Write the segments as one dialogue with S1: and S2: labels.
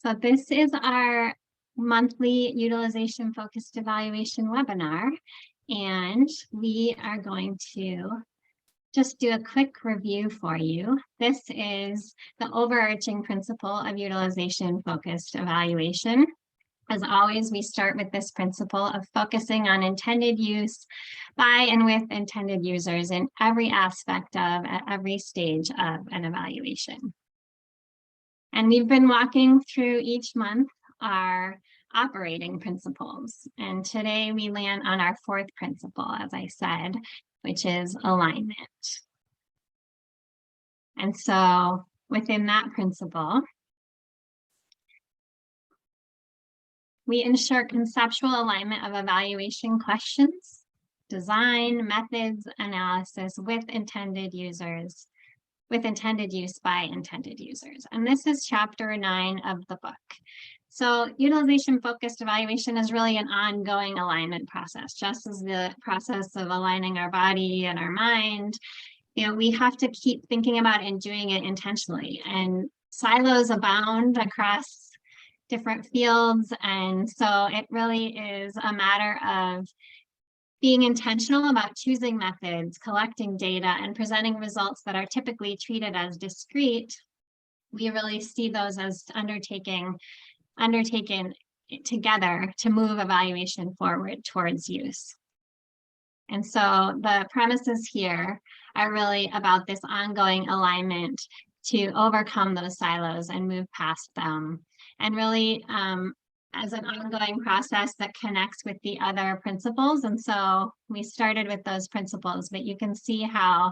S1: So this is our monthly utilization-focused evaluation webinar, and we are going to just do a quick review for you. This is the overarching principle of utilization-focused evaluation. As always, we start with this principle of focusing on intended use by and with intended users in every aspect of, at every stage of an evaluation. And we've been walking through each month our operating principles. And today we land on our fourth principle, as I said, which is alignment. And so within that principle, we ensure conceptual alignment of evaluation questions, design, methods, analysis with intended users, with intended use by intended users. And this is chapter 9 of the book. So utilization-focused evaluation is really an ongoing alignment process, just as the process of aligning our body and our mind. You know, we have to keep thinking about and doing it intentionally. And silos abound across different fields. And so it really is a matter of being intentional about choosing methods, collecting data, and presenting results that are typically treated as discrete. We really see those as undertaken together to move evaluation forward towards use. And so the premises here are really about this ongoing alignment to overcome those silos and move past them. And really, as an ongoing process that connects with the other principles. And so we started with those principles, but you can see how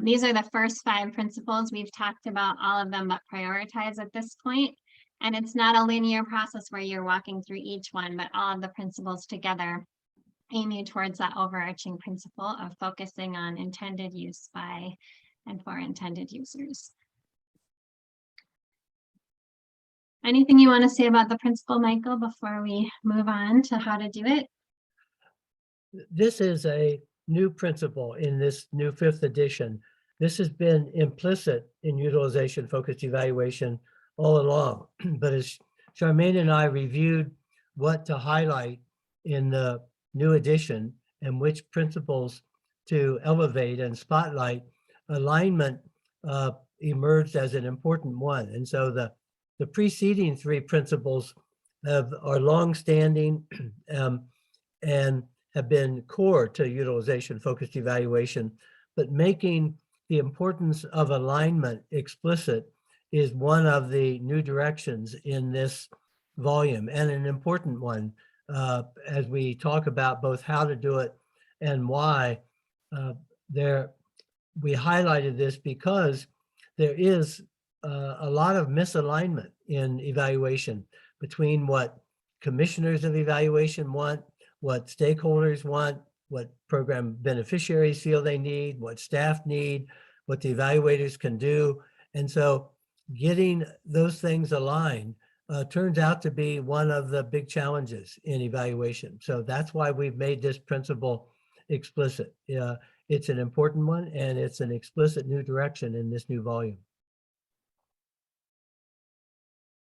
S1: these are the first 5 principles. We've talked about all of them, but prioritize at this point. And it's not a linear process where you're walking through each one, but all of the principles together aiming towards that overarching principle of focusing on intended use by and for intended users. Anything you want to say about the principle, Michael, before we move on to how to do it?
S2: This is a new principle in this new 5th edition. This has been implicit in utilization-focused evaluation all along. But as Charmaine and I reviewed what to highlight in the new edition and which principles to elevate and spotlight, alignment emerged as an important one. And so the preceding 3 principles are long-standing and have been core to utilization-focused evaluation, but making the importance of alignment explicit is one of the new directions in this volume, and an important one as we talk about both how to do it and why. We highlighted this because there is a lot of misalignment in evaluation between what commissioners of evaluation want, what stakeholders want, what program beneficiaries feel they need, what staff need, what the evaluators can do. And so getting those things aligned turns out to be one of the big challenges in evaluation. So that's why we've made this principle explicit. It's an important one, and it's an explicit new direction in this new volume.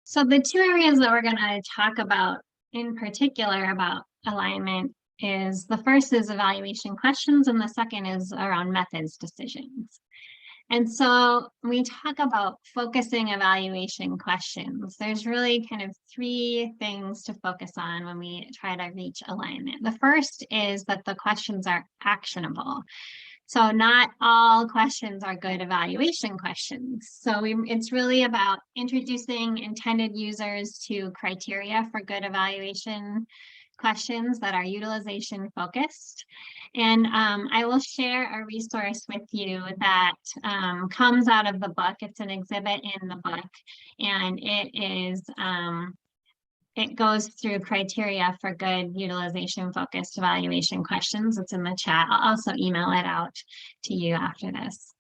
S1: So the 2 areas that we're going to talk about in particular about alignment is the first is evaluation questions, and the second is around methods decisions. And so when we talk about focusing evaluation questions, there's really kind of 3 things to focus on when we try to reach alignment. The first is that the questions are actionable. So not all questions are good evaluation questions. So it's really about introducing intended users to criteria for good evaluation questions that are utilization focused. And I will share a resource with you that comes out of the book. It's an exhibit in the book, and it goes through criteria for good utilization-focused evaluation questions. It's in the chat. I'll also email it out to you after this.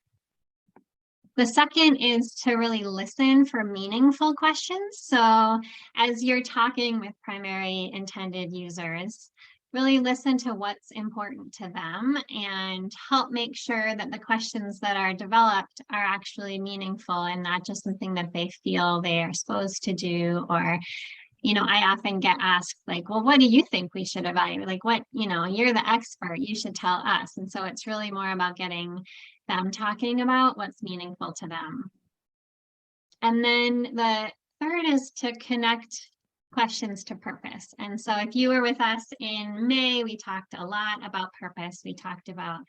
S1: The second is to really listen for meaningful questions. So as you're talking with primary intended users, really listen to what's important to them and help make sure that the questions that are developed are actually meaningful and not just something that they feel they are supposed to do. Or, you know, I often get asked like, well, what do you think we should evaluate? Like what, you know, you're the expert, you should tell us. And so it's really more about getting them talking about what's meaningful to them. And then the third is to connect questions to purpose. And so if you were with us in May, we talked a lot about purpose. We talked about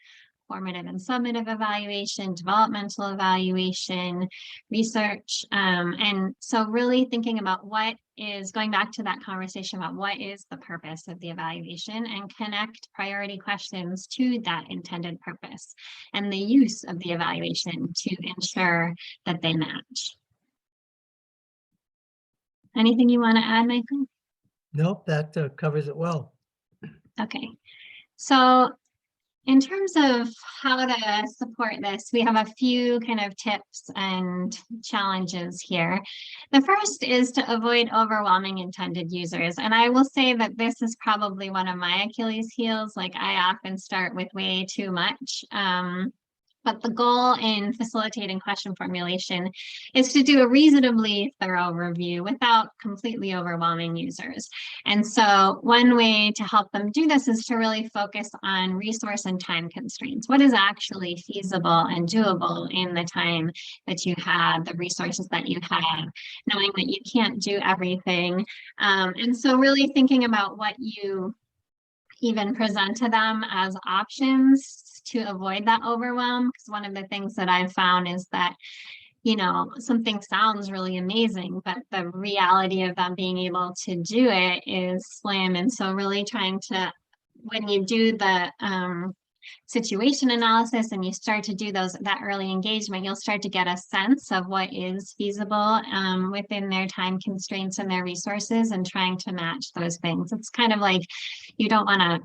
S1: formative and summative evaluation, developmental evaluation, research. And so really thinking about what is, going back to that conversation about what is the purpose of the evaluation, and connect priority questions to that intended purpose and the use of the evaluation to ensure that they match. Anything you want to add, Michael?
S2: Nope, that covers it well.
S1: Okay, so in terms of how to support this, we have a few kind of tips and challenges here. The first is to avoid overwhelming intended users. And I will say that this is probably one of my Achilles heels. Like I often start with way too much. But the goal in facilitating question formulation is to do a reasonably thorough review without completely overwhelming users. And so one way to help them do this is to really focus on resource and time constraints. What is actually feasible and doable in the time that you have, the resources that you have, knowing that you can't do everything. And so really thinking about what you even present to them as options to avoid that overwhelm. Because one of the things that I've found is that, you know, something sounds really amazing, but the reality of them being able to do it is slim. And so really trying to, when you do the situation analysis and you start to do that early engagement, you'll start to get a sense of what is feasible within their time constraints and their resources, and trying to match those things. It's kind of like you don't want to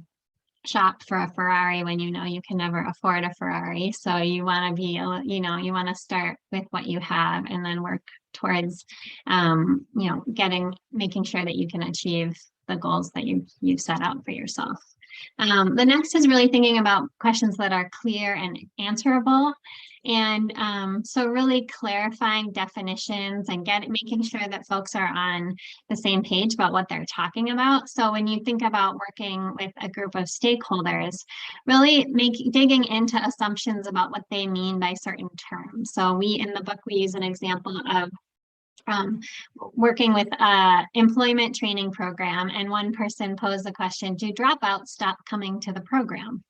S1: shop for a Ferrari when you know you can never afford a Ferrari. So you want to be, you know, you want to start with what you have and then work towards, you know, making sure that you can achieve the goals that you've set out for yourself. The next is really thinking about questions that are clear and answerable. And so really clarifying definitions and making sure that folks are on the same page about what they're talking about. So when you think about working with a group of stakeholders, really digging into assumptions about what they mean by certain terms. So in the book, we use an example of working with an employment training program, and one person posed the question, do dropouts stop coming to the program?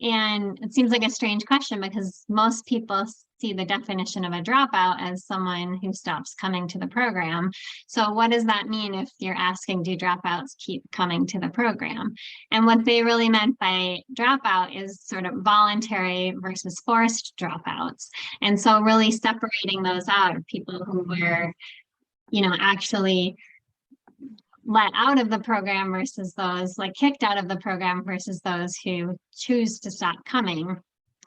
S1: And it seems like a strange question because most people see the definition of a dropout as someone who stops coming to the program. So what does that mean if you're asking, do dropouts keep coming to the program? And what they really meant by dropout is sort of voluntary versus forced dropouts. And so really separating those out of people who were, you know, actually let out of the program versus those like kicked out of the program versus those who choose to stop coming.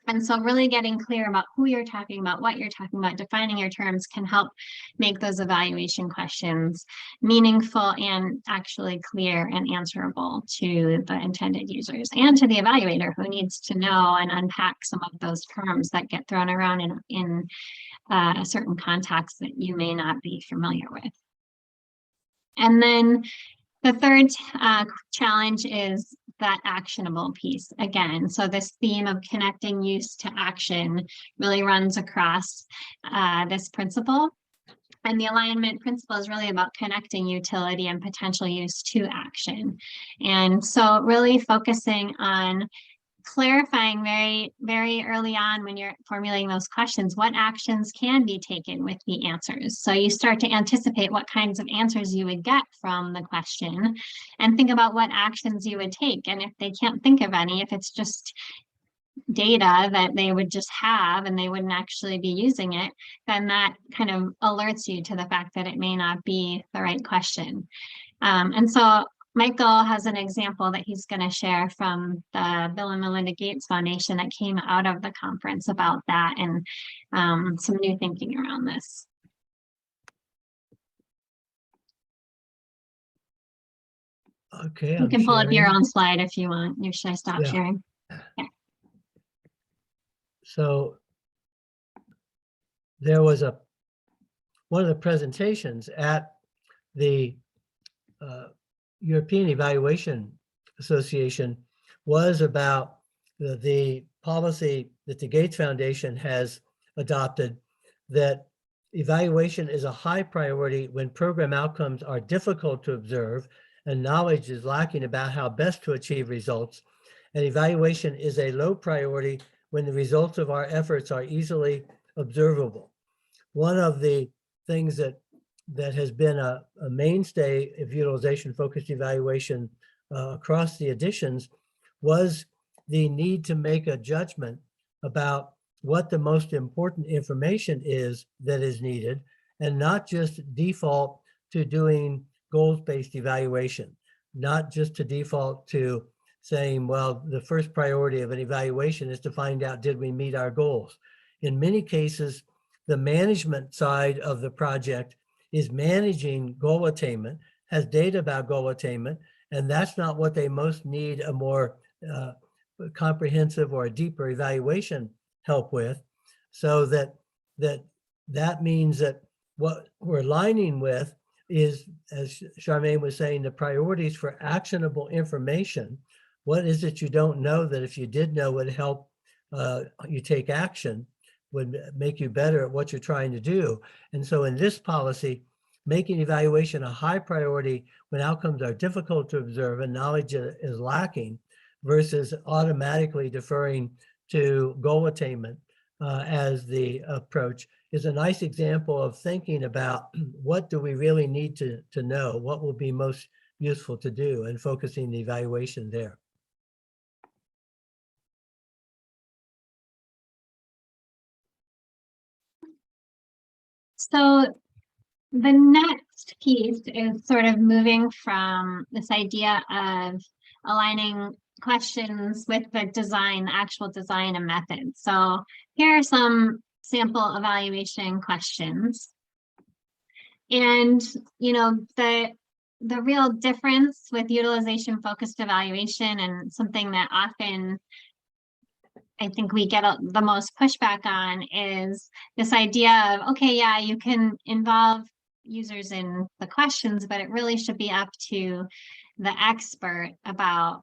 S1: And so really getting clear about who you're talking about, what you're talking about, defining your terms can help make those evaluation questions meaningful and actually clear and answerable to the intended users and to the evaluator who needs to know and unpack some of those terms that get thrown around in a certain context that you may not be familiar with. And then the third challenge is that actionable piece again. So this theme of connecting use to action really runs across this principle. And the alignment principle is really about connecting utility and potential use to action. And so really focusing on clarifying very, very early on when you're formulating those questions, what actions can be taken with the answers. So you start to anticipate what kinds of answers you would get from the question and think about what actions you would take. And if they can't think of any, if it's just data that they would just have and they wouldn't actually be using it, then that kind of alerts you to the fact that it may not be the right question. And so Michael has an example that he's going to share from the Bill and Melinda Gates Foundation that came out of the conference about that and some new thinking around this.
S2: Okay,
S1: You
S2: I'm
S1: can pull up your
S2: sharing.
S1: own slide if you want. Should I stop
S2: Yeah.
S1: sharing?
S2: So there was one of the presentations at the European Evaluation Association was about the policy that the Gates Foundation has adopted, that evaluation is a high priority when program outcomes are difficult to observe and knowledge is lacking about how best to achieve results. And evaluation is a low priority when the results of our efforts are easily observable. One of the things that has been a mainstay of utilization-focused evaluation across the editions was the need to make a judgment about what the most important information is that is needed, and not just default to doing goals-based evaluation, not just to default to saying, well, the first priority of an evaluation is to find out, did we meet our goals? In many cases, the management side of the project is managing goal attainment, has data about goal attainment, and that's not what they most need a more comprehensive or a deeper evaluation help with. So that means that what we're aligning with is, as Charmaine was saying, the priorities for actionable information. What is it you don't know that if you did know would help you take action, would make you better at what you're trying to do? And so in this policy, making evaluation a high priority when outcomes are difficult to observe and knowledge is lacking, versus automatically deferring to goal attainment as the approach, is a nice example of thinking about what do we really need to know, what will be most useful to do, and focusing the evaluation there.
S1: So the next piece is sort of moving from this idea of aligning questions with the design, the actual design and methods. So here are some sample evaluation questions. And, you know, the real difference with utilization-focused evaluation, and something that often I think we get the most pushback on, is this idea of, okay, yeah, you can involve users in the questions, but it really should be up to the expert about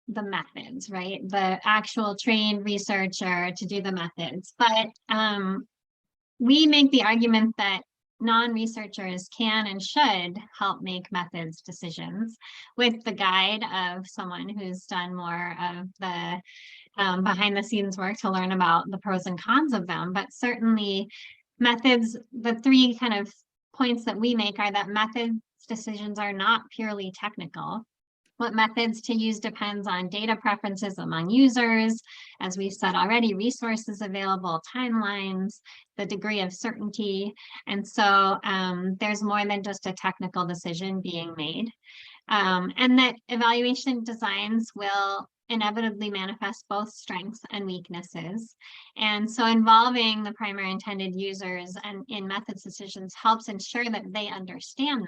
S1: the methods, right? The actual trained researcher to do the methods. But we make the argument that non-researchers can and should help make methods decisions with the guide of someone who's done more of the behind the scenes work to learn about the pros and cons of them. But certainly methods, the three kind of points that we make are that methods decisions are not purely technical. What methods to use depends on data preferences among users, as we've said already, resources available, timelines, the degree of certainty. And so there's more than just a technical decision being made. And that evaluation designs will inevitably manifest both strengths and weaknesses. And so involving the primary intended users and in methods decisions helps ensure that they understand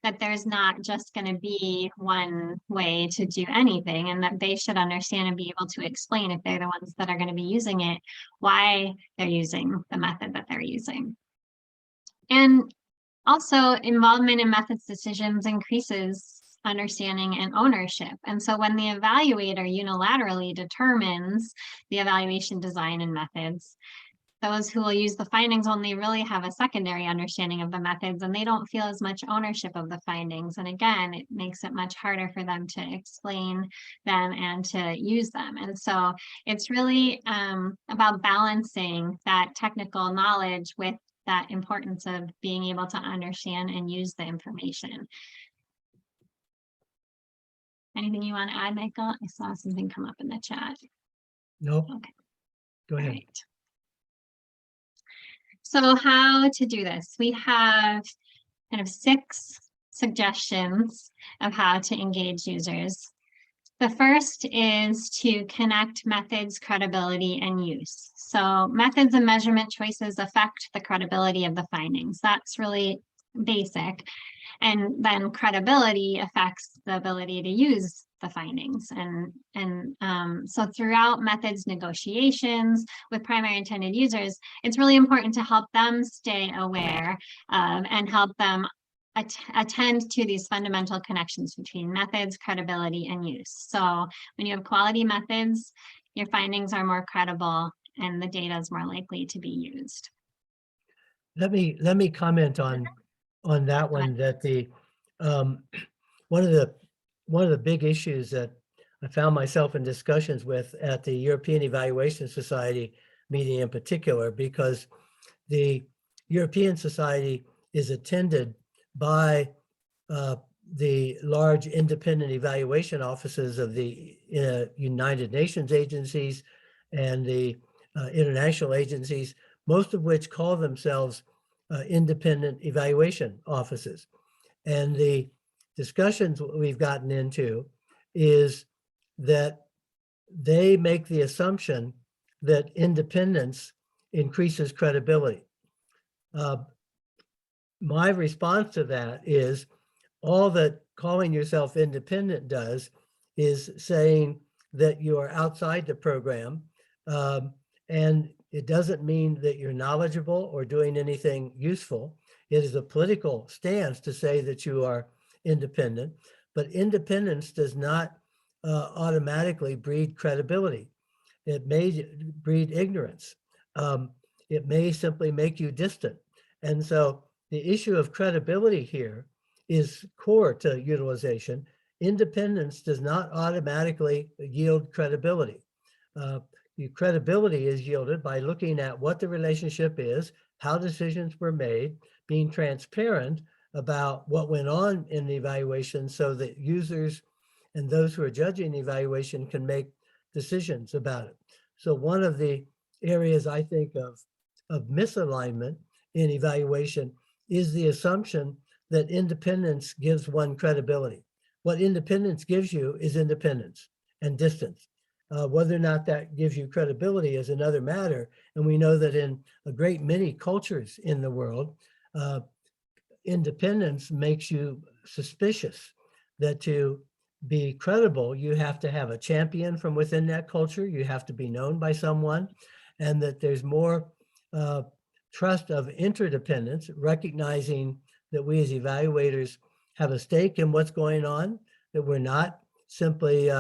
S1: that there's not just going to be one way to do anything, and that they should understand and be able to explain, if they're the ones that are going to be using it, why they're using the method that they're using. And also, involvement in methods decisions increases understanding and ownership. And so when the evaluator unilaterally determines the evaluation design and methods, those who will use the findings only really have a secondary understanding of the methods, and they don't feel as much ownership of the findings. And again, it makes it much harder for them to explain them and to use them. And so it's really about balancing that technical knowledge with that importance of being able to understand and use the information. Anything you want to add, Michael? I saw something come up in the chat.
S2: Nope.
S1: Okay.
S2: Go ahead.
S1: All right. So how to do this? We have kind of 6 suggestions of how to engage users. The first is to connect methods, credibility, and use. So methods and measurement choices affect the credibility of the findings. That's really basic. And then credibility affects the ability to use the findings. So throughout methods negotiations with primary intended users, it's really important to help them stay aware and help them attend to these fundamental connections between methods, credibility, and use. So when you have quality methods, your findings are more credible and the data is more likely to be used.
S2: Let me comment on that one, that the one of the big issues that I found myself in discussions with at the European Evaluation Society meeting in particular, because the European Society is attended by the large independent evaluation offices of the United Nations agencies and the international agencies, most of which call themselves independent evaluation offices. And the discussions we've gotten into is that they make the assumption that independence increases credibility. My response to that is, all that calling yourself independent does is saying that you are outside the program, and it doesn't mean that you're knowledgeable or doing anything useful. It is a political stance to say that you are independent, but independence does not automatically breed credibility. It may breed ignorance. It may simply make you distant. And so the issue of credibility here is core to utilization. Independence does not automatically yield credibility. The credibility is yielded by looking at what the relationship is, how decisions were made, being transparent about what went on in the evaluation so that users and those who are judging the evaluation can make decisions about it. So one of the areas I think of misalignment in evaluation is the assumption that independence gives one credibility. What independence gives you is independence and distance. Whether or not that gives you credibility is another matter. And we know that in a great many cultures in the world, independence makes you suspicious. That to be credible, you have to have a champion from within that culture. You have to be known by someone, and that there's more trust of interdependence, recognizing that we as evaluators have a stake in what's going on, that we're not simply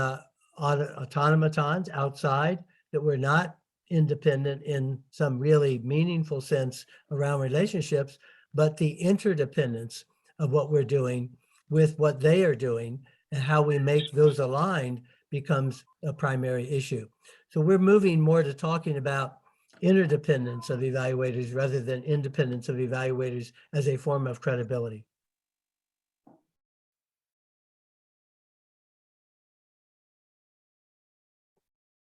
S2: automatons outside, that we're not independent in some really meaningful sense around relationships, but the interdependence of what we're doing with what they are doing and how we make those aligned becomes a primary issue. So we're moving more to talking about interdependence of evaluators rather than independence of evaluators as a form of credibility.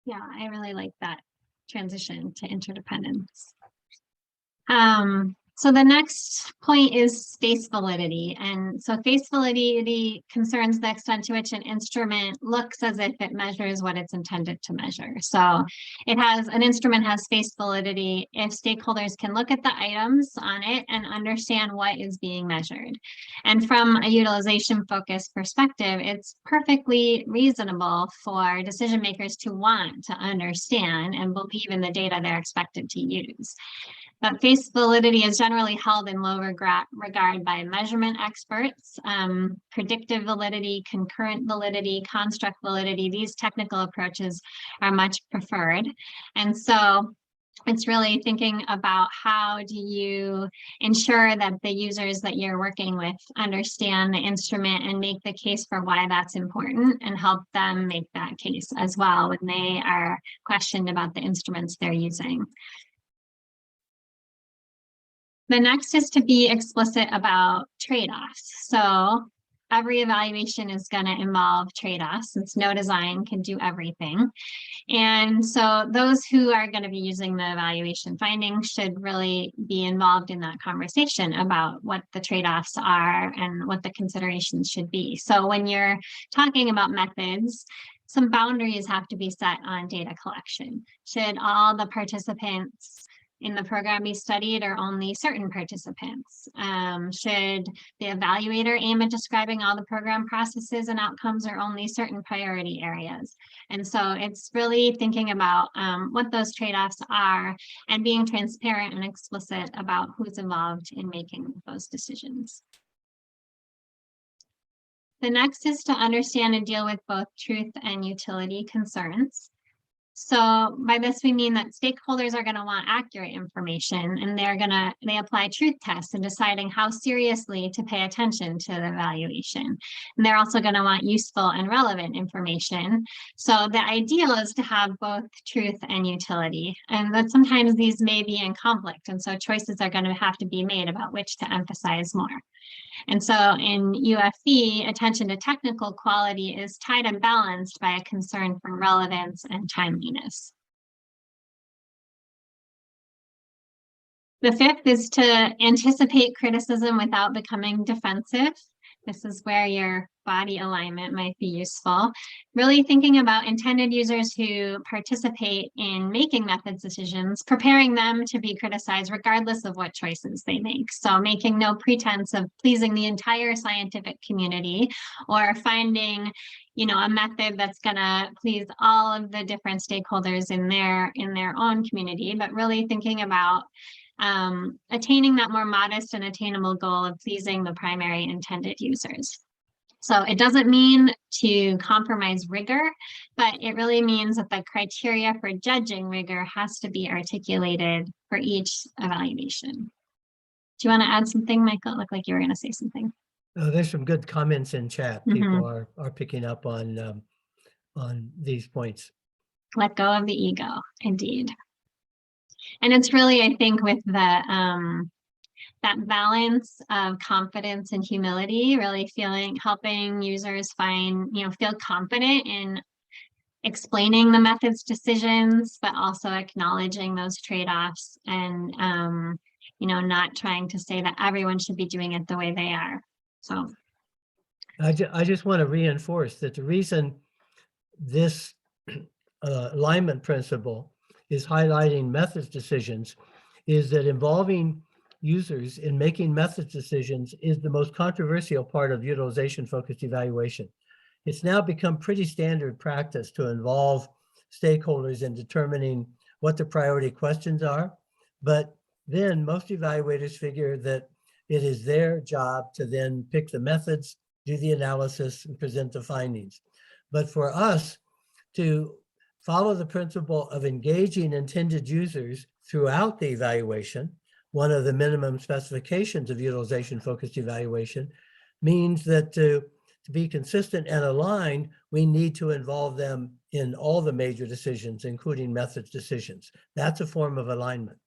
S1: Yeah, I really like that transition to interdependence. So the next point is space validity. And so space validity concerns the extent to which an instrument looks as if it measures what it's intended to measure. So an instrument has space validity if stakeholders can look at the items on it and understand what is being measured. And from a utilization-focused perspective, it's perfectly reasonable for decision makers to want to understand and believe in the data they're expected to use. But space validity is generally held in low regard by measurement experts. Predictive validity, concurrent validity, construct validity, these technical approaches are much preferred. And so it's really thinking about how do you ensure that the users that you're working with understand the instrument and make the case for why that's important, and help them make that case as well when they are questioned about the instruments they're using. The next is to be explicit about trade-offs. So every evaluation is going to involve trade-offs, since no design can do everything. And so those who are going to be using the evaluation findings should really be involved in that conversation about what the trade-offs are and what the considerations should be. So when you're talking about methods, some boundaries have to be set on data collection. Should all the participants in the program be studied or only certain participants? Should the evaluator aim at describing all the program processes and outcomes or only certain priority areas? And so it's really thinking about what those trade-offs are and being transparent and explicit about who's involved in making those decisions. The next is to understand and deal with both truth and utility concerns. So by this, we mean that stakeholders are going to want accurate information, and they apply truth tests in deciding how seriously to pay attention to the evaluation. And they're also going to want useful and relevant information. So the ideal is to have both truth and utility, and that sometimes these may be in conflict. And so choices are going to have to be made about which to emphasize more. And so in UFE, attention to technical quality is tied and balanced by a concern for relevance and timeliness. The fifth is to anticipate criticism without becoming defensive. This is where your body alignment might be useful. Really thinking about intended users who participate in making methods decisions, preparing them to be criticized regardless of what choices they make. So making no pretense of pleasing the entire scientific community or finding, a method that's gonna please all of the different stakeholders in their own community, but really thinking about attaining that more modest and attainable goal of pleasing the primary intended users. So it doesn't mean to compromise rigor, but it really means that the criteria for judging rigor has to be articulated for each evaluation. Do you want to add something, Michael? It looked like you were going to say something.
S2: There's some good comments in chat. People are picking up on these points.
S1: Let go of the ego, indeed. And it's really, I think, with the that balance of confidence and humility, really helping users feel confident in explaining the method's decisions, but also acknowledging those trade-offs and, not trying to say that everyone should be doing it the way they are. So
S2: I just want to reinforce that the reason this alignment principle is highlighting methods decisions is that involving users in making methods decisions is the most controversial part of utilization-focused evaluation. It's now become pretty standard practice to involve stakeholders in determining what the priority questions are, but then most evaluators figure that it is their job to then pick the methods, do the analysis, and present the findings. But for us to follow the principle of engaging intended users throughout the evaluation, one of the minimum specifications of utilization-focused evaluation, means that to be consistent and aligned, we need to involve them in all the major decisions, including methods decisions. That's a form of alignment.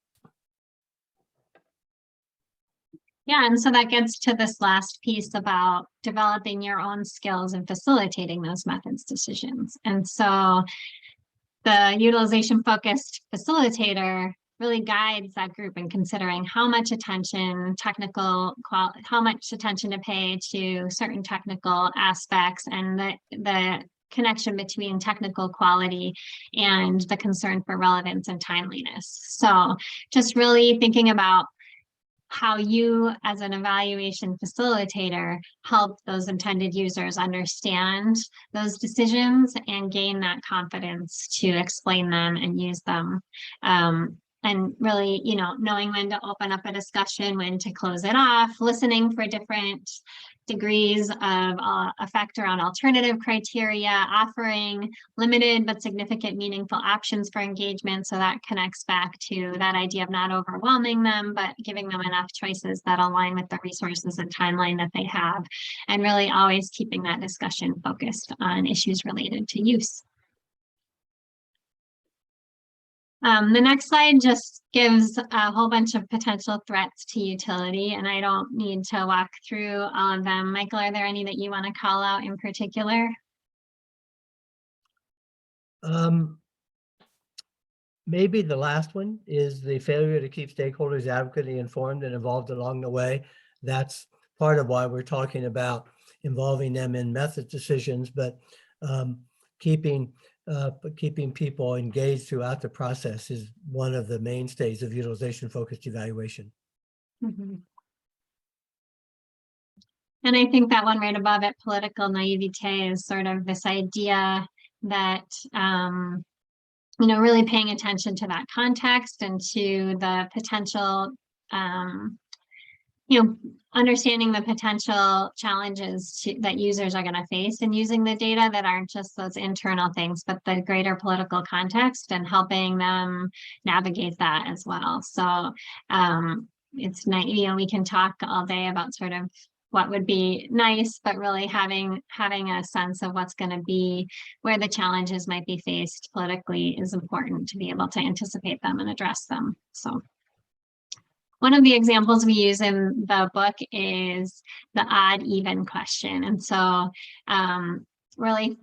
S1: Yeah, and so that gets to this last piece about developing your own skills and facilitating those methods decisions. And so the utilization-focused facilitator really guides that group in considering how much attention to pay to certain technical aspects and the connection between technical quality and the concern for relevance and timeliness. So just really thinking about how you as an evaluation facilitator help those intended users understand those decisions and gain that confidence to explain them and use them. And really, knowing when to open up a discussion, when to close it off, listening for different degrees of effect around alternative criteria, offering limited but significant meaningful options for engagement. So that connects back to that idea of not overwhelming them, but giving them enough choices that align with the resources and timeline that they have, and really always keeping that discussion focused on issues related to use. The next slide just gives a whole bunch of potential threats to utility, and I don't need to walk through all of them. Michael, are there any that you want to call out in particular?
S2: Maybe the last one is the failure to keep stakeholders adequately informed and involved along the way. That's part of why we're talking about involving them in method decisions, but keeping but keeping people engaged throughout the process is one of the mainstays of utilization-focused evaluation.
S1: Mhm. And I think that one right above it, political naivete, is sort of this idea that, really paying attention to that context and to the potential, understanding the potential challenges that users are going to face in using the data that aren't just those internal things, but the greater political context, and helping them navigate that as well. So it's nice, we can talk all day about sort of what would be nice, but really having a sense of what's going to be, where the challenges might be faced politically, is important to be able to anticipate them and address them. So one of the examples we use in the book is the odd even question. And so really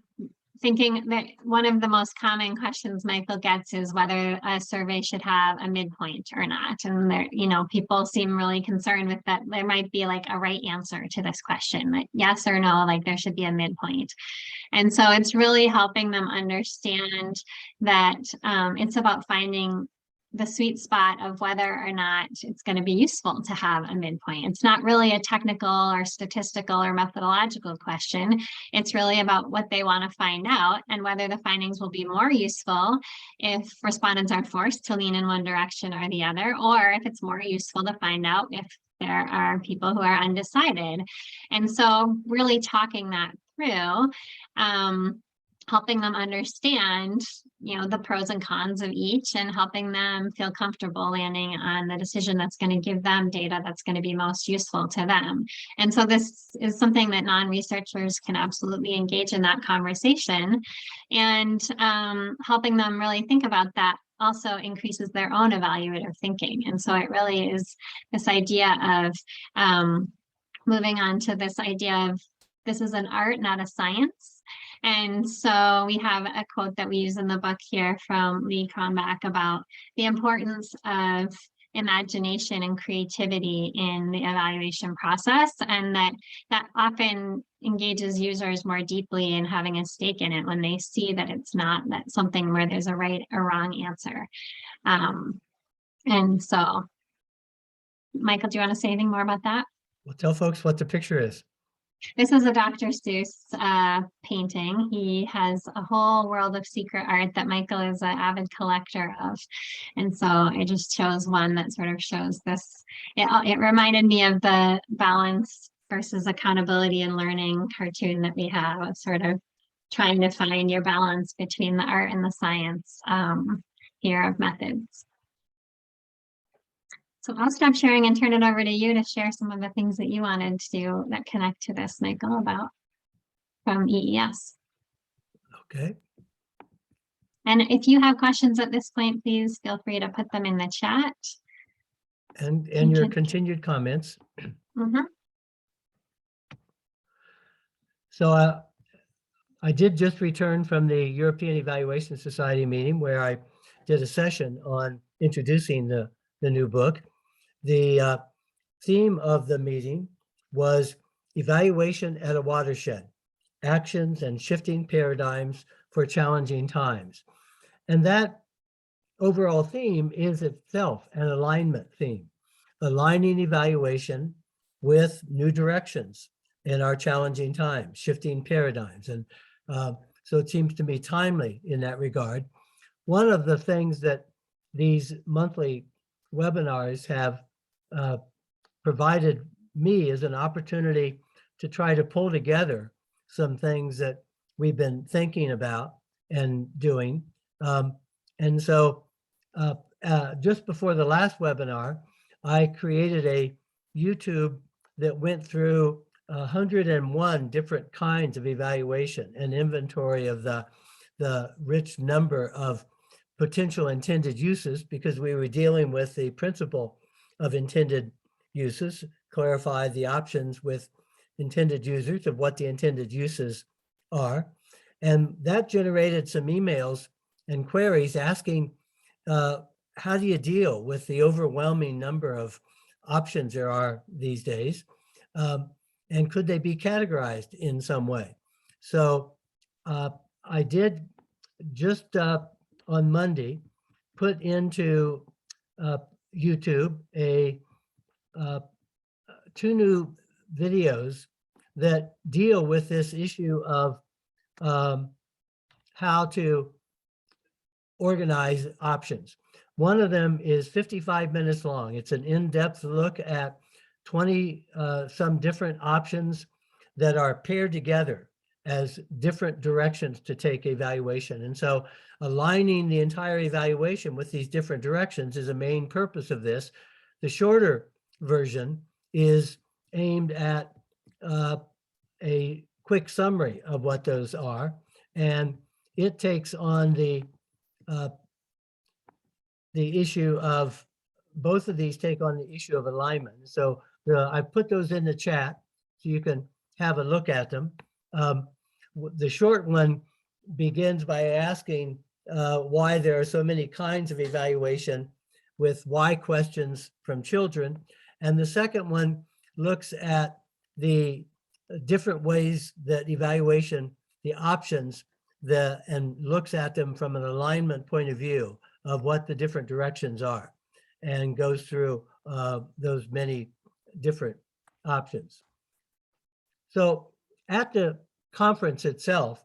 S1: thinking that one of the most common questions Michael gets is whether a survey should have a midpoint or not. And there, people seem really concerned with that. There might be like a right answer to this question, like yes or no, like there should be a midpoint. And so it's really helping them understand that it's about finding the sweet spot of whether or not it's going to be useful to have a midpoint. It's not really a technical or statistical or methodological question. It's really about what they want to find out and whether the findings will be more useful if respondents are forced to lean in one direction or the other, or if it's more useful to find out if there are people who are undecided. And so really talking that through, helping them understand, the pros and cons of each, and helping them feel comfortable landing on the decision that's going to give them data that's going to be most useful to them. And so this is something that non-researchers can absolutely engage in that conversation, and helping them really think about that also increases their own evaluative thinking. And so it really is this idea of moving on to this idea of this is an art, not a science. And so we have a quote that we use in the book here from Lee Cronbach about the importance of imagination and creativity in the evaluation process, and that often engages users more deeply in having a stake in it when they see that it's not that something where there's a right or wrong answer. And so, Michael, do you want to say anything more about that?
S2: Well, tell folks what the picture is.
S1: This is a Dr. Seuss painting. He has a whole world of secret art that Michael is an avid collector of. And so I just chose one that sort of shows this. It reminded me of the balance versus accountability and learning cartoon that we have, of sort of trying to find your balance between the art and the science here of methods. So I'll stop sharing and turn it over to you to share some of the things that you wanted to do that connect to this, Michael, about from EES.
S2: Okay.
S1: And if you have questions at this point, please feel free to put them in the chat.
S2: And your continued comments.
S1: Mm-hmm.
S2: So I did just return from the European Evaluation Society meeting, where I did a session on introducing the new book. The theme of the meeting was evaluation at a watershed, actions and shifting paradigms for challenging times. And that overall theme is itself an alignment theme, aligning evaluation with new directions in our challenging times, shifting paradigms. And so it seems to be timely in that regard. One of the things that these monthly webinars have provided me is an opportunity to try to pull together some things that we've been thinking about and doing. And so just before the last webinar, I created a YouTube that went through 101 different kinds of evaluation, an inventory of the rich number of potential intended uses, because we were dealing with the principle of intended uses, clarify the options with intended users of what the intended uses are. And that generated some emails and queries asking, how do you deal with the overwhelming number of options there are these days? And could they be categorized in some way? So I did just on Monday, put into YouTube two new videos that deal with this issue of how to organize options. One of them is 55 minutes long. It's an in-depth look at 20 some different options that are paired together as different directions to take evaluation. And so aligning the entire evaluation with these different directions is a main purpose of this. The shorter version is aimed at a quick summary of what those are, and it takes on the issue of, both of these take on the issue of alignment. So I put those in the chat so you can have a look at them. The short one begins by asking why there are so many kinds of evaluation with why questions from children. And the second one looks at the different ways that evaluation, the options, and looks at them from an alignment point of view of what the different directions are, and goes through those many different options. So at the conference itself,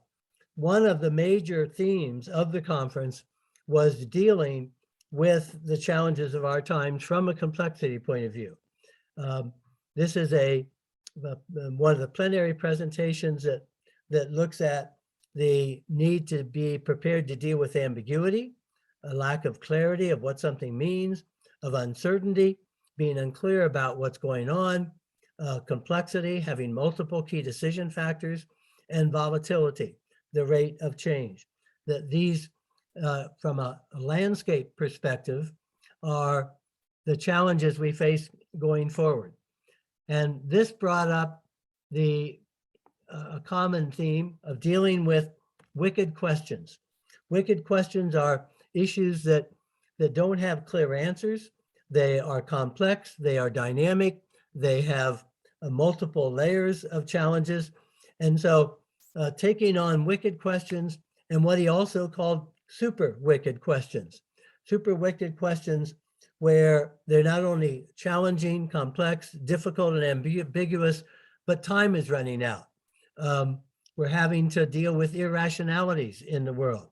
S2: one of the major themes of the conference was dealing with the challenges of our times from a complexity point of view. This is one of the plenary presentations that looks at the need to be prepared to deal with ambiguity, a lack of clarity of what something means, of uncertainty, being unclear about what's going on, complexity, having multiple key decision factors, and volatility, the rate of change. That these, from a landscape perspective, are the challenges we face going forward. And this brought up a common theme of dealing with wicked questions. Wicked questions are issues that don't have clear answers. They are complex, they are dynamic, they have multiple layers of challenges. And so taking on wicked questions, and what he also called super wicked questions. Super wicked questions where they're not only challenging, complex, difficult, and ambiguous, but time is running out. We're having to deal with irrationalities in the world.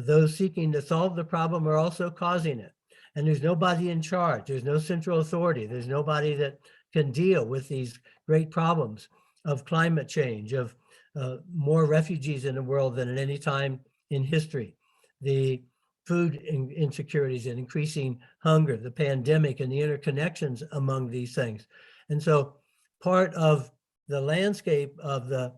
S2: Those seeking to solve the problem are also causing it. And there's nobody in charge. There's no central authority. There's nobody that can deal with these great problems of climate change, of more refugees in the world than at any time in history, the food insecurities and increasing hunger, the pandemic and the interconnections among these things. And so part of the landscape of the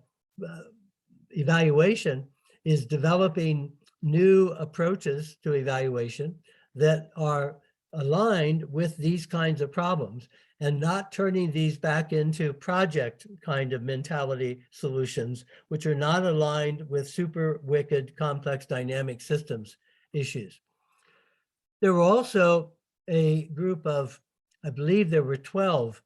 S2: evaluation is developing new approaches to evaluation that are aligned with these kinds of problems, and not turning these back into project kind of mentality solutions, which are not aligned with super wicked, complex dynamic systems issues. There were also a group of, I believe there were 12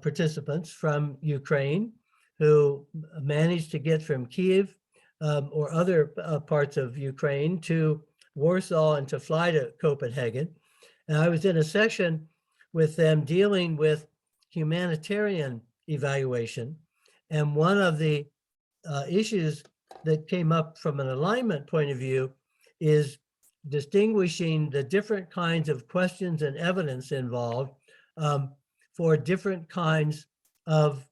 S2: participants from Ukraine who managed to get from Kiev or other parts of Ukraine to Warsaw and to fly to Copenhagen. And I was in a session with them dealing with humanitarian evaluation. And one of the issues that came up from an alignment point of view is distinguishing the different kinds of questions and evidence involved for different kinds of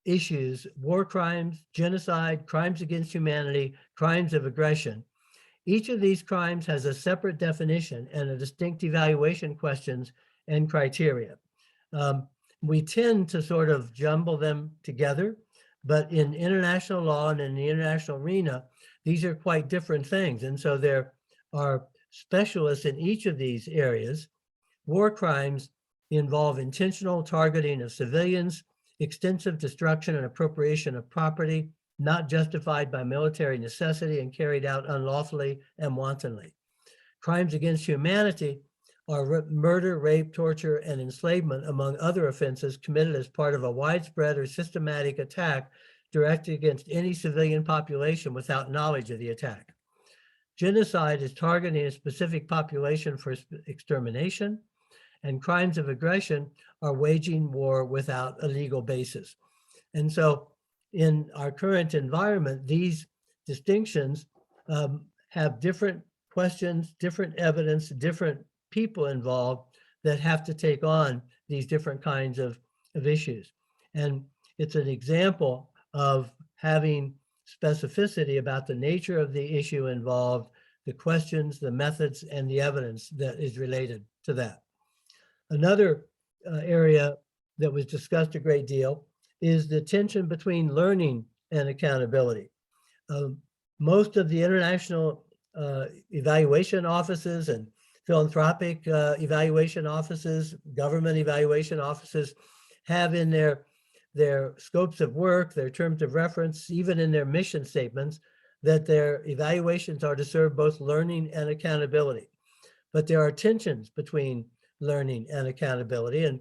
S2: issues: war crimes, genocide, crimes against humanity, crimes of aggression. Each of these crimes has a separate definition and a distinct evaluation questions and criteria. We tend to sort of jumble them together, but in international law and in the international arena, these are quite different things. And so there are specialists in each of these areas. War crimes involve intentional targeting of civilians, extensive destruction and appropriation of property, not justified by military necessity and carried out unlawfully and wantonly. Crimes against humanity are murder, rape, torture, and enslavement, among other offenses committed as part of a widespread or systematic attack directed against any civilian population without knowledge of the attack. Genocide is targeting a specific population for extermination, and crimes of aggression are waging war without a legal basis. And so in our current environment, these distinctions have different questions, different evidence, different people involved that have to take on these different kinds of issues. And it's an example of having specificity about the nature of the issue involved, the questions, the methods, and the evidence that is related to that. Another area that was discussed a great deal is the tension between learning and accountability. Most of the international evaluation offices and philanthropic evaluation offices, government evaluation offices have in their scopes of work, their terms of reference, even in their mission statements, that their evaluations are to serve both learning and accountability. But there are tensions between learning and accountability. And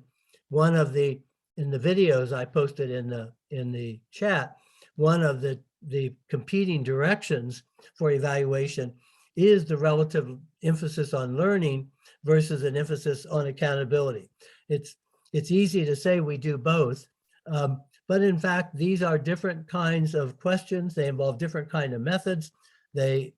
S2: one of the, in the videos I posted in the chat, one of the competing directions for evaluation is the relative emphasis on learning versus an emphasis on accountability. It's easy to say we do both, but in fact, these are different kinds of questions. They involve different kinds of methods. They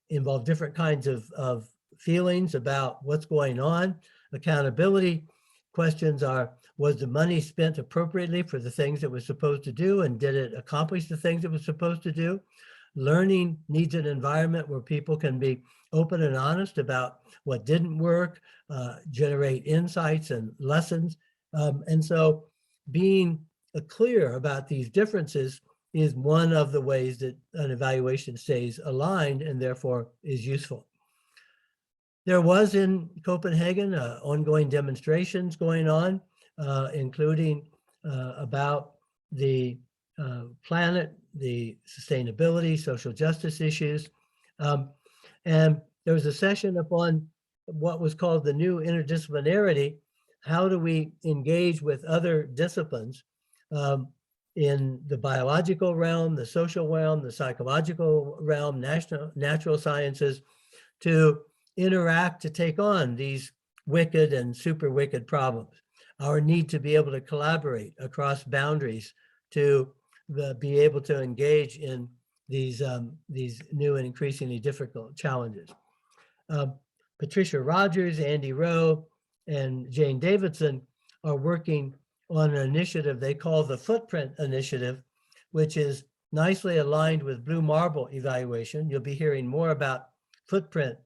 S2: involve different kinds of feelings about what's going on. Accountability questions are, was the money spent appropriately for the things it was supposed to do, and did it accomplish the things it was supposed to do? Learning needs an environment where people can be open and honest about what didn't work, generate insights and lessons. And so being clear about these differences is one of the ways that an evaluation stays aligned and therefore is useful. There was in Copenhagen ongoing demonstrations going on, including about the planet, the sustainability, social justice issues. And there was a session upon what was called the new interdisciplinarity. How do we engage with other disciplines in the biological realm, the social realm, the psychological realm, natural sciences, to interact to take on these wicked and super wicked problems? Our need to be able to collaborate across boundaries to be able to engage in these new and increasingly difficult challenges. Patricia Rogers, Andy Rowe, and Jane Davidson are working on an initiative they call the Footprint Initiative, which is nicely aligned with Blue Marble evaluation. You'll be hearing more about footprint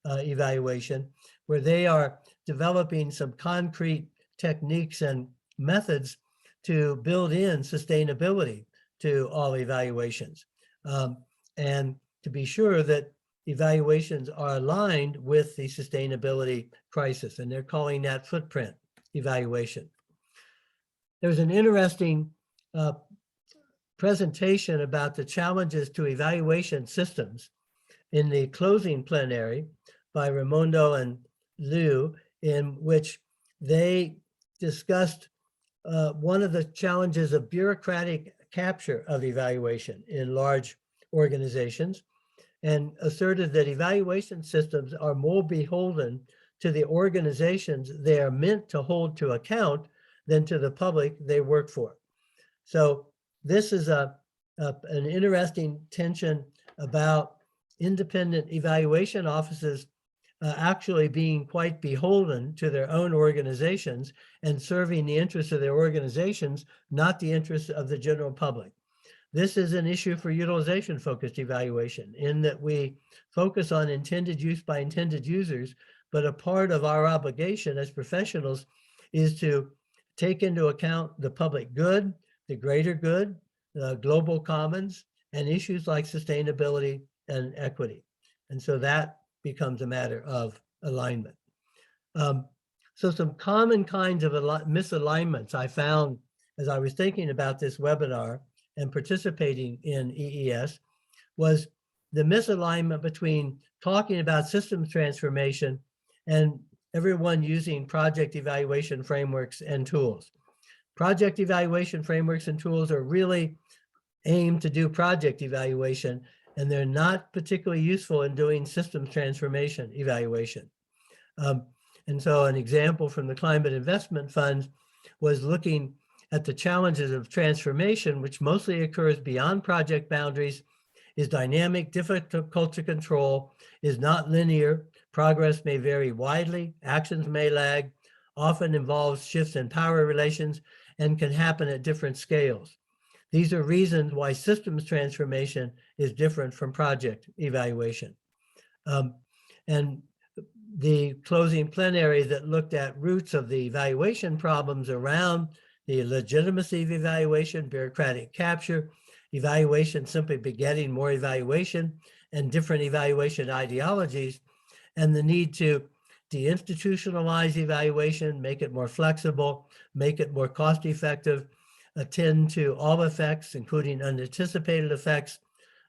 S2: evaluation, where they are developing some concrete techniques and methods to build in sustainability to all evaluations, and to be sure that evaluations are aligned with the sustainability crisis, and they're calling that footprint evaluation. There's an interesting presentation about the challenges to evaluation systems in the closing plenary by Raimondo and Liu, in which they discussed one of the challenges of bureaucratic capture of evaluation in large organizations, and asserted that evaluation systems are more beholden to the organizations they are meant to hold to account than to the public they work for. So this is an interesting tension about independent evaluation offices actually being quite beholden to their own organizations and serving the interests of their organizations, not the interests of the general public. This is an issue for utilization-focused evaluation, in that we focus on intended use by intended users, but a part of our obligation as professionals is to take into account the public good, the greater good, the global commons, and issues like sustainability and equity. And so that becomes a matter of alignment. So some common kinds of misalignments I found as I was thinking about this webinar and participating in EES was the misalignment between talking about systems transformation and everyone using project evaluation frameworks and tools. Project evaluation frameworks and tools are really aim to do project evaluation, and they're not particularly useful in doing systems transformation evaluation. And so an example from the climate investment funds was looking at the challenges of transformation, which mostly occurs beyond project boundaries, is dynamic, difficult to control, is not linear, progress may vary widely, actions may lag, often involves shifts in power relations, and can happen at different scales. These are reasons why systems transformation is different from project evaluation. And the closing plenary that looked at roots of the evaluation problems around the legitimacy of evaluation, bureaucratic capture, evaluation simply begetting more evaluation, and different evaluation ideologies, and the need to deinstitutionalize evaluation, make it more flexible, make it more cost effective, attend to all effects, including unanticipated effects,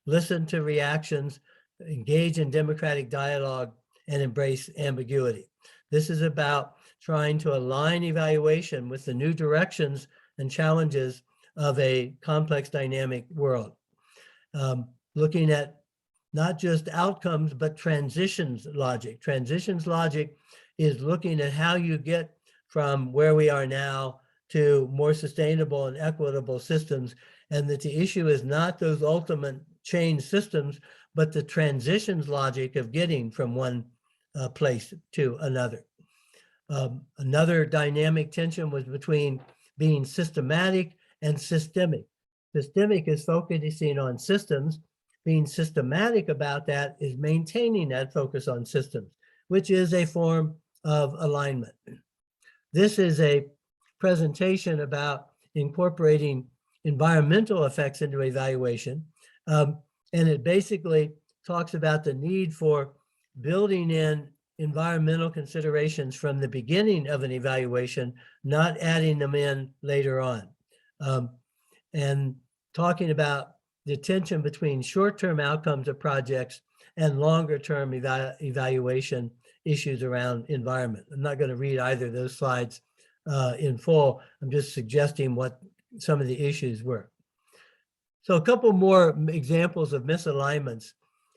S2: listen to reactions, engage in democratic dialogue, and embrace ambiguity. This is about trying to align evaluation with the new directions and challenges of a complex dynamic world. Looking at not just outcomes, but transitions logic. Transitions logic is looking at how you get from where we are now to more sustainable and equitable systems, and that the issue is not those ultimate change systems, but the transitions logic of getting from one place to another. Another dynamic tension was between being systematic and systemic. Systemic is focusing on systems. Being systematic about that is maintaining that focus on systems, which is a form of alignment. This is a presentation about incorporating environmental effects into evaluation. And it basically talks about the need for building in environmental considerations from the beginning of an evaluation, not adding them in later on. And talking about the tension between short-term outcomes of projects and longer-term evaluation issues around environment. I'm not going to read either of those slides in full. I'm just suggesting what some of the issues were. So a couple more examples of misalignments.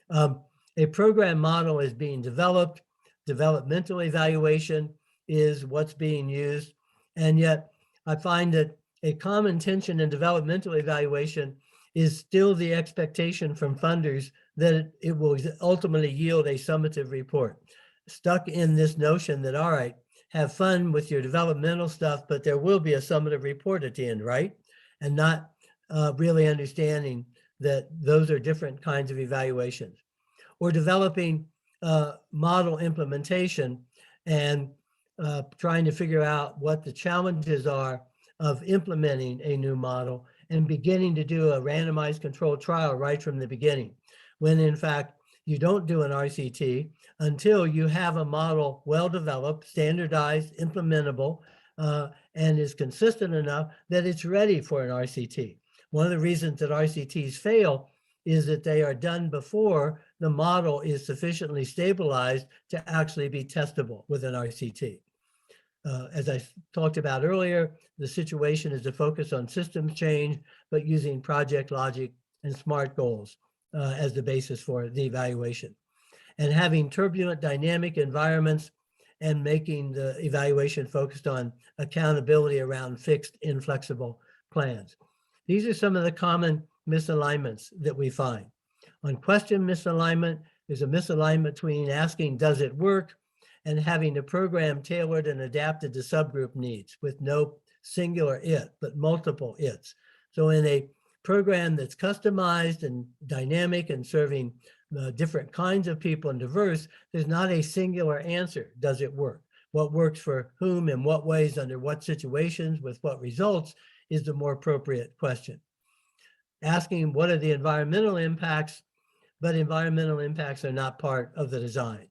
S2: A program model is being developed. Developmental evaluation is what's being used. And yet I find that a common tension in developmental evaluation is still the expectation from funders that it will ultimately yield a summative report. Stuck in this notion that, all right, have fun with your developmental stuff, but there will be a summative report at the end, right? And not really understanding that those are different kinds of evaluations. Or developing model implementation and trying to figure out what the challenges are of implementing a new model and beginning to do a randomized controlled trial right from the beginning, when in fact you don't do an RCT until you have a model well-developed, standardized, implementable, and is consistent enough that it's ready for an RCT. One of the reasons that RCTs fail is that they are done before the model is sufficiently stabilized to actually be testable with an RCT. As I talked about earlier, the situation is to focus on systems change, but using project logic and SMART goals as the basis for the evaluation. And having turbulent dynamic environments and making the evaluation focused on accountability around fixed, inflexible plans. These are some of the common misalignments that we find. On question misalignment, there's a misalignment between asking, does it work, and having the program tailored and adapted to subgroup needs with no singular it, but multiple its. So in a program that's customized and dynamic and serving different kinds of people and diverse, there's not a singular answer. Does it work? What works for whom, in what ways, under what situations, with what results is the more appropriate question. Asking what are the environmental impacts, but environmental impacts are not part of the design.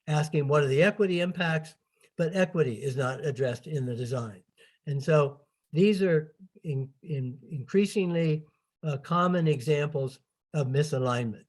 S2: Asking what are the equity impacts, but equity is not addressed in the design. And so these are increasingly common examples of misalignment.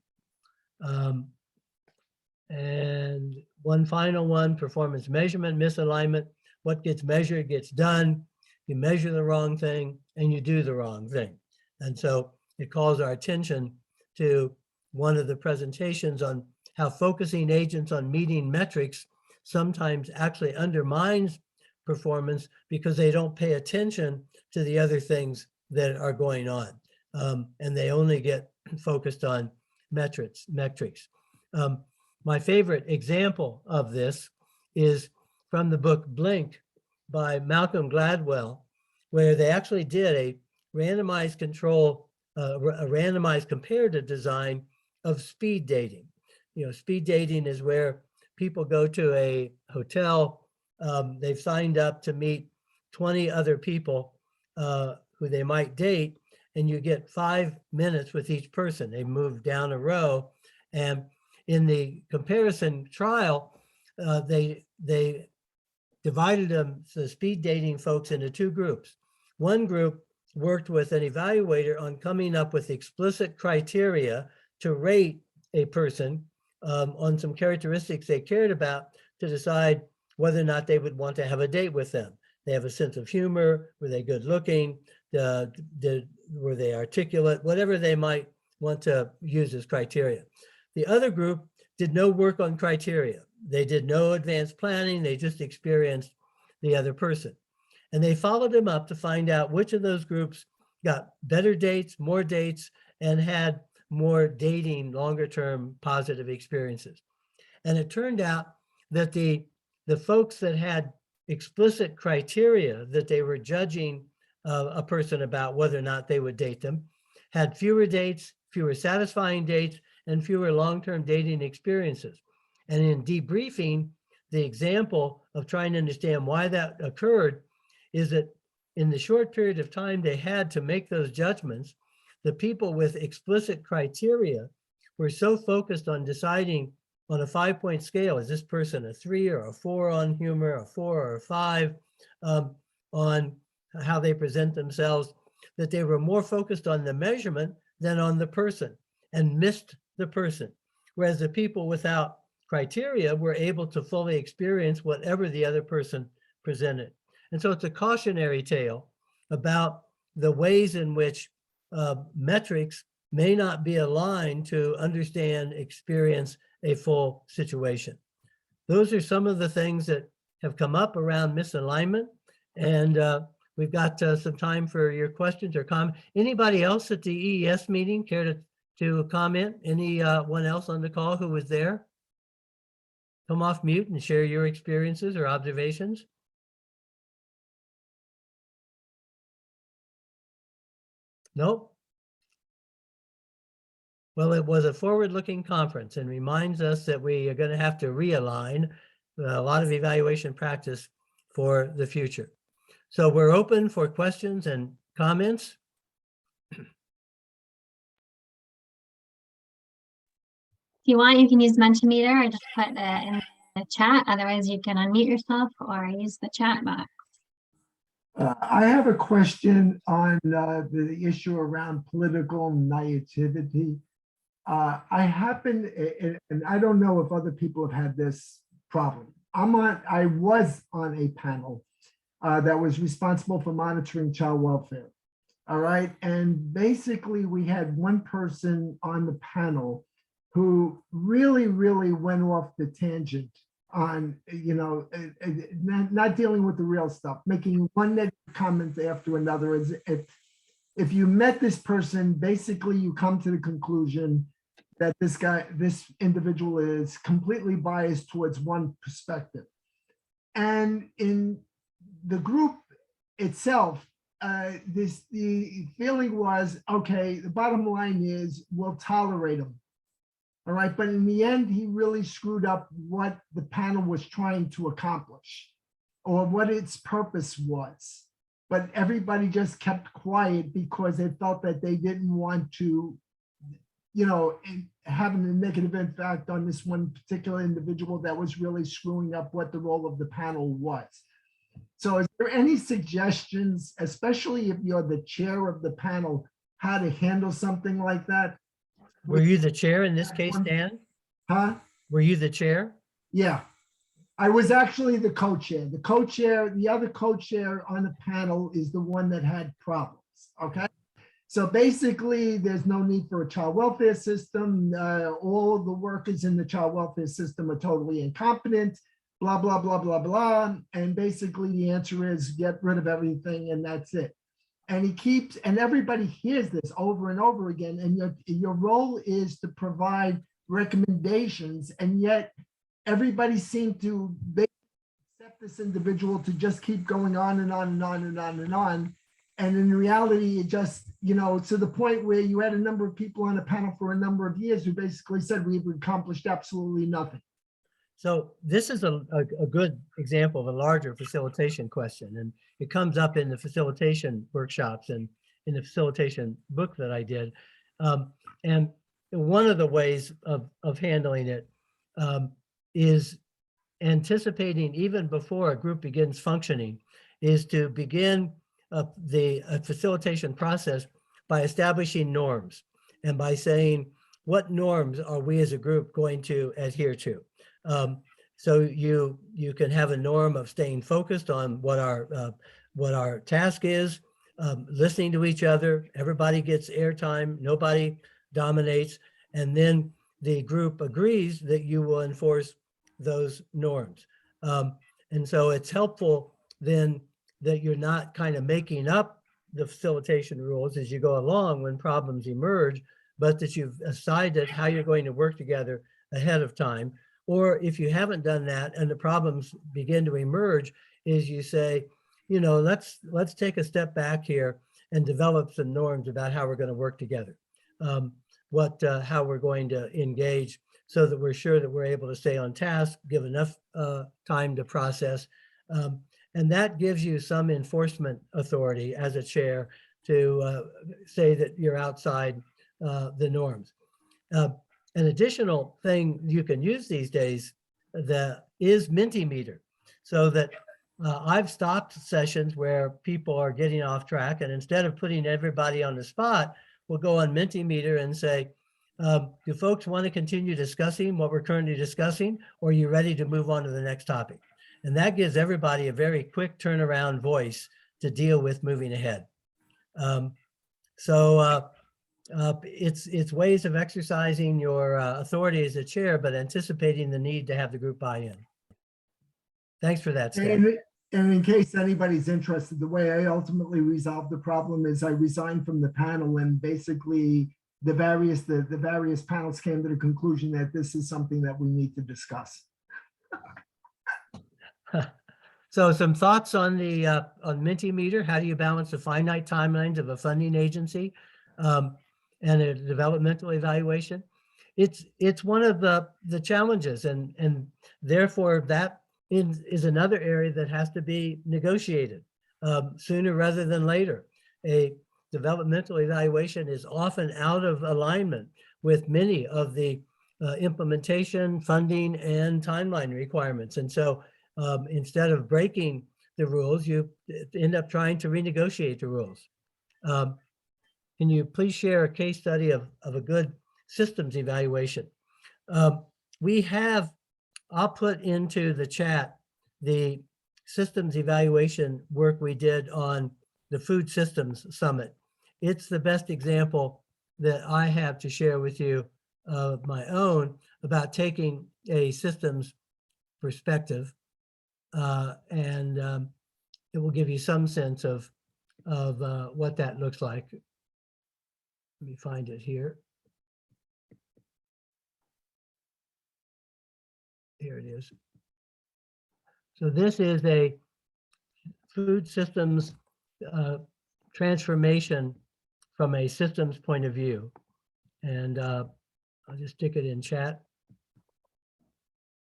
S2: And one final one, performance measurement misalignment. What gets measured gets done. You measure the wrong thing and you do the wrong thing. And so it calls our attention to one of the presentations on how focusing agents on meeting metrics sometimes actually undermines performance because they don't pay attention to the other things that are going on. And they only get focused on metrics. My favorite example of this is from the book Blink by Malcolm Gladwell, where they actually did a randomized control, a randomized comparative design of speed dating. You know, speed dating is where people go to a hotel, they've signed up to meet 20 other people who they might date, and you get 5 minutes with each person. They move down a row, and in the comparison trial, they divided them, the speed dating folks, into two groups. One group worked with an evaluator on coming up with explicit criteria to rate a person on some characteristics they cared about to decide whether or not they would want to have a date with them. They have a sense of humor, were they good looking, were they articulate, whatever they might want to use as criteria. The other group did no work on criteria. They did no advanced planning, they just experienced the other person. And they followed them up to find out which of those groups got better dates, more dates, and had more dating, longer term positive experiences. And it turned out that the folks that had explicit criteria that they were judging a person about whether or not they would date them had fewer dates, fewer satisfying dates, and fewer long-term dating experiences. And in debriefing, the example of trying to understand why that occurred is that in the short period of time they had to make those judgments, the people with explicit criteria were so focused on deciding on a 5-point scale, is this person a 3 or a 4 on humor, a 4 or a 5 on how they present themselves, that they were more focused on the measurement than on the person and missed the person. Whereas the people without criteria were able to fully experience whatever the other person presented. And so it's a cautionary tale about the ways in which metrics may not be aligned to understand, experience a full situation. Those are some of the things that have come up around misalignment. And we've got some time for your questions or comments. Anybody else at the EES meeting care to comment? Anyone else on the call who was there? Come off mute and share your experiences or observations. Nope. Well, it was a forward-looking conference and reminds us that we are going to have to realign a lot of evaluation practice for the future. So we're open for questions and comments.
S1: If you want, you can use Mentimeter or just put in the chat. Otherwise, you can unmute yourself or use the chat box.
S3: I have a question on the issue around political naivety. I happen, and I don't know if other people have had this problem. I was on a panel that was responsible for monitoring child welfare. All right. And basically we had one person on the panel who really, really went off the tangent on, you know, not dealing with the real stuff, making one negative comment after another. If you met this person, basically you come to the conclusion that this individual is completely biased towards one perspective. And in the group itself, the feeling was, okay, the bottom line is we'll tolerate him. All right, but in the end, he really screwed up what the panel was trying to accomplish or what its purpose was. But everybody just kept quiet because they felt that they didn't want to, you know, having a negative impact on this one particular individual that was really screwing up what the role of the panel was. So is there any suggestions, especially if you're the chair of the panel, how to handle something like that?
S2: Were you the chair in this case, Dan?
S3: Huh?
S2: Were you the chair?
S3: Yeah, I was actually the co-chair. The co-chair, the other co-chair on the panel is the one that had problems, okay? So basically, there's no need for a child welfare system. All of the workers in the child welfare system are totally incompetent, blah, blah, blah, blah, blah. And basically the answer is get rid of everything and that's it. And he keeps, and everybody hears this over and over again. And your role is to provide recommendations. And yet everybody seemed to accept this individual to just keep going on and on and on and on and on. And in reality, it just, to the point where you had a number of people on a panel for a number of years who basically said we've accomplished absolutely nothing.
S2: So this is a good example of a larger facilitation question, and it comes up in the facilitation workshops and in the facilitation book that I did. And one of the ways of handling it is anticipating, even before a group begins functioning, is to begin the facilitation process by establishing norms and by saying, what norms are we as a group going to adhere to? So you can have a norm of staying focused on what our task is, listening to each other, everybody gets airtime, nobody dominates, and then the group agrees that you will enforce those norms. And so it's helpful then that you're not kind of making up the facilitation rules as you go along when problems emerge, but that you've decided how you're going to work together ahead of time. Or if you haven't done that and the problems begin to emerge, is you say, let's take a step back here and develop some norms about how we're going to work together, how we're going to engage so that we're sure that we're able to stay on task, give enough time to process. And that gives you some enforcement authority as a chair to say that you're outside the norms. An additional thing you can use these days is Mentimeter, so that I've stopped sessions where people are getting off track, and instead of putting everybody on the spot, we'll go on Mentimeter and say, do folks want to continue discussing what we're currently discussing, or are you ready to move on to the next topic? And that gives everybody a very quick turnaround voice to deal with moving ahead. It's ways of exercising your authority as a chair, but anticipating the need to have the group buy in. Thanks for that, Stan.
S3: And in case anybody's interested, the way I ultimately resolved the problem is I resigned from the panel, and basically the various panels came to the conclusion that this is something that we need to discuss.
S2: So some thoughts on the on Mentimeter. How do you balance the finite timelines of a funding agency and a developmental evaluation? It's one of the challenges, and therefore that is another area that has to be negotiated sooner rather than later. A developmental evaluation is often out of alignment with many of the implementation, funding, and timeline requirements, and so instead of breaking the rules, you end up trying to renegotiate the rules. Can you please share a case study of a good systems evaluation? I'll put into the chat the systems evaluation work we did on the Food Systems Summit. It's the best example that I have to share with you of my own about taking a systems perspective. And it will give you some sense of what that looks like. Let me find it here. Here it is. So this is a food systems transformation from a systems point of view. And I'll just stick it in chat.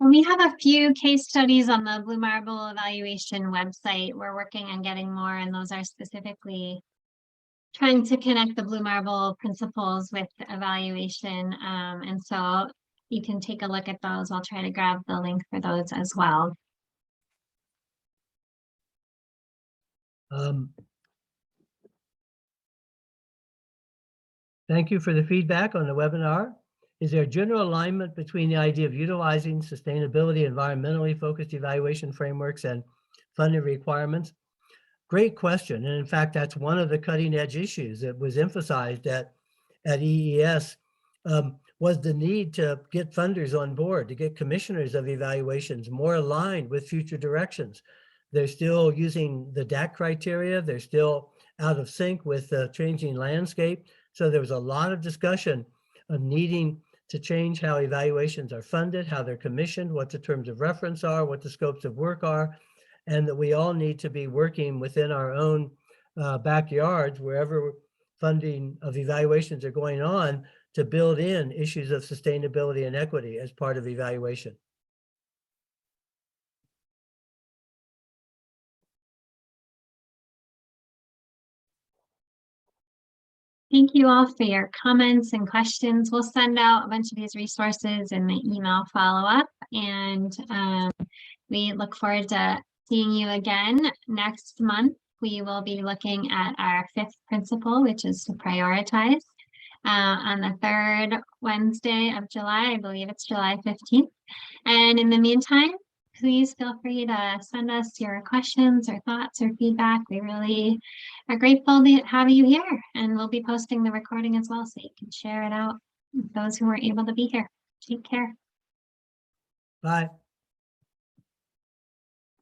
S1: We have a few case studies on the Blue Marble evaluation website. We're working on getting more, and those are specifically trying to connect the Blue Marble principles with evaluation. And so you can take a look at those. I'll try to grab the link for those as well.
S2: Thank you for the feedback on the webinar. Is there general alignment between the idea of utilizing sustainability, environmentally focused evaluation frameworks and funding requirements? great question. And in fact, that's one of the cutting edge issues that was emphasized at EES, was the need to get funders on board, to get commissioners of evaluations more aligned with future directions. They're still using the DAC criteria. They're still out of sync with the changing landscape. So there was a lot of discussion of needing to change how evaluations are funded, how they're commissioned, what the terms of reference are, what the scopes of work are, and that we all need to be working within our own backyards, wherever funding of evaluations are going on, to build in issues of sustainability and equity as part of evaluation.
S1: Thank you all for your comments and questions. We'll send out a bunch of these resources in the email follow-up, and we look forward to seeing you again next month. We will be looking at our 5th principle, which is to prioritize, on the 3rd Wednesday of July. I believe it's July 15th. And in the meantime, please feel free to send us your questions or thoughts or feedback. We really are grateful to have you here, and we'll be posting the recording as well, so you can share it out with those who weren't able to be here. Take care.
S2: Bye.